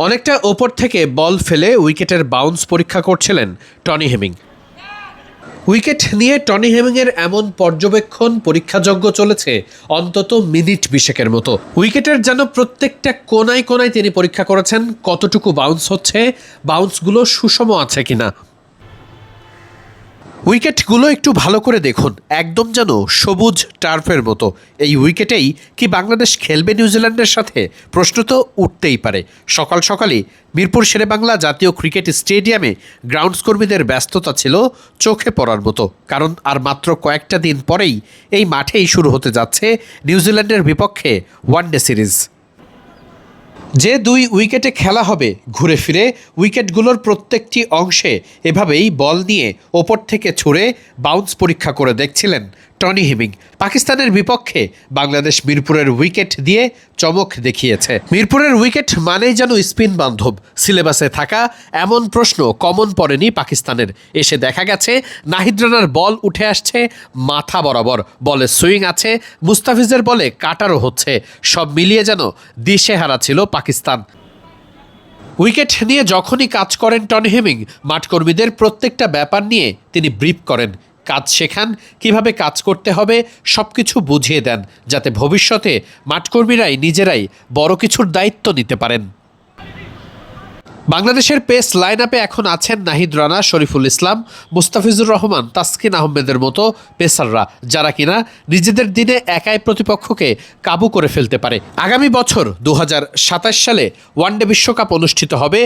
অনেকটা ওপর থেকে বল ফেলে উইকেটের বাউন্স পরীক্ষা করছিলেন টনি হেমিং। উইকেট নিয়ে টনি হেমিংয়ের এমন পর্যবেক্ষণ পরীক্ষাযোগ্য চলেছে অন্তত মিনিট 20 মতো। উইকেটের যেন প্রত্যেকটা কোনায় কোনায় তিনি পরীক্ষা করেছেন কতটুকু বাউন্স হচ্ছে, বাউন্সগুলো সুষম আছে কিনা। উইকেটগুলো একটু ভালো করে দেখুন, একদম যেন সবুজ টার্ফের মতো। এই উইকেটেই কি বাংলাদেশ খেলবে নিউজিল্যান্ডের সাথে? প্রশ্ন তো উঠতেই পারে। সকাল সকালই মিরপুর শেরেবাংলা জাতীয় ক্রিকেট স্টেডিয়ামে গ্রাউন্ডস কর্মীদের ব্যস্ততা ছিল চোখে পড়ার মতো, কারণ আর মাত্র কয়েকটা দিন পরেই এই মাঠেই শুরু হতে যাচ্ছে নিউজিল্যান্ডের বিপক্ষে ওয়ানডে সিরিজ। যে 2 উইকেটে খেলা হবে, ঘুরে ফিরে উইকেটগুলোর প্রত্যেকটি অংশে এভাবেই বল নিয়ে ওপর থেকে ছুঁড়ে বাউন্স পরীক্ষা করে দেখছিলেন টনি হেমিং। পাকিস্তানের বিপক্ষে বাংলাদেশ মিরপুরের উইকেট দিয়ে চমক দেখিয়েছে। মিরপুরের উইকেট মানেই যেন স্পিন বান্ধব। সিলেবাসে থাকা এমন প্রশ্ন কমন পড়েনি পাকিস্তানের। এসে দেখা গেছে নাহিদ রানার বল উঠে আসছে মাথা বরাবর, বলে সুইং আছে, মুস্তাফিজের বলে কাটারও হচ্ছে। সব মিলিয়ে যেন দিশেহারা ছিল পাকিস্তান। উইকেট নিয়ে যখনই কাজ করেন টনি হেমিং, মাঠকর্মীদের প্রত্যেকটা ব্যাপার নিয়ে তিনি ব্রিফ করেন, কাজ শেখান, কিভাবে কাজ করতে হবে সবকিছু বুঝিয়ে দেন, যাতে ভবিষ্যতে মাঠকর্মীরাই নিজেরাই বড় কিছুর দায়িত্ব নিতে পারেন। বাংলাদেশের পেস লাইন আপে এখন আছেন নাহিদ রানা, শরীফুল ইসলাম, মুস্তাফিজুর রহমান, তাসকিন আহমেদের মতো পেসাররা, যারা কিনা নিজেদের দিনে একাই প্রতিপক্ষকে কাবু করে ফেলতে পারে। আগামী বছর 2027 সালে ওয়ানডে বিশ্বকাপ অনুষ্ঠিত হবে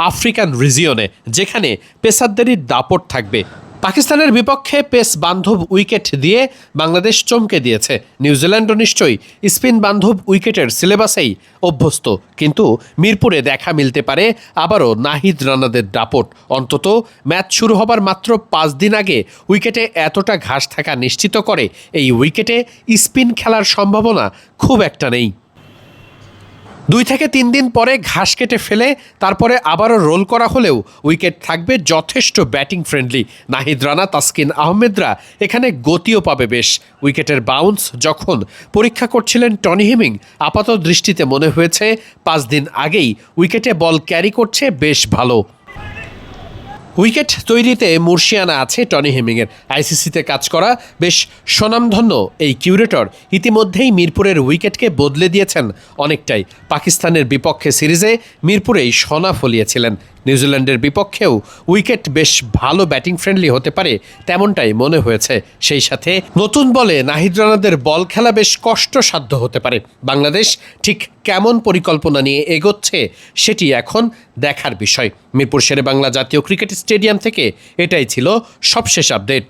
আফ্রিকান রিজিয়নে, যেখানে পেসারদেরই দাপট থাকবে। পাকিস্তানের বিপক্ষে পেস বান্ধব উইকেট দিয়ে বাংলাদেশ চমকে দিয়েছে। নিউজিল্যান্ডও নিশ্চয়ই স্পিন বান্ধব উইকেটের সিলেবাসেই অভ্যস্ত, কিন্তু মিরপুরে দেখা মিলতে পারে আবারও নাহিদ রানাদের দাপট। অন্তত ম্যাচ শুরু হবার মাত্র 5 দিন আগে উইকেটে এতটা ঘাস থাকা নিশ্চিত করে এই উইকেটে স্পিন খেলার সম্ভাবনা খুব একটা নেই। 2 থেকে 3 দিন পরে ঘাস কেটে ফেলে তারপরে আবারও রোল করা হলেও উইকেট থাকবে যথেষ্ট ব্যাটিং ফ্রেন্ডলি। নাহিদ রানা, তাসকিন আহমেদরা এখানে গতিও পাবে বেশ। উইকেটের বাউন্স যখন পরীক্ষা করছিলেন টনি হেমিং, আপাত দৃষ্টিতে মনে হয়েছে 5 দিন আগেই উইকেটে বল ক্যারি করছে বেশ ভালো। উইকেট তৈরিতে মুর্শিয়ানা আছে টনি হেমিংয়ের। আইসিসিতে কাজ করা বেশ স্বনামধন্য এই কিউরেটর ইতিমধ্যেই মিরপুরের উইকেটকে বদলে দিয়েছেন অনেকটাই। পাকিস্তানের বিপক্ষে সিরিজে মিরপুরেই সোনা ফলিয়েছিলেন। নিউজিল্যান্ডের বিপক্ষেও উইকেট বেশ ভালো ব্যাটিং ফ্রেন্ডলি হতে পারে তেমনটাই মনে হয়েছে। সেই সাথে নতুন বলে নাহিদ রানাদের বল খেলা বেশ কষ্টসাধ্য হতে পারে। বাংলাদেশ ঠিক কেমন পরিকল্পনা নিয়ে এগোচ্ছে সেটি এখন দেখার বিষয়। মিরপুর শেরেবাংলা জাতীয় ক্রিকেট স্টেডিয়াম থেকে এটাই ছিল সবশেষ আপডেট।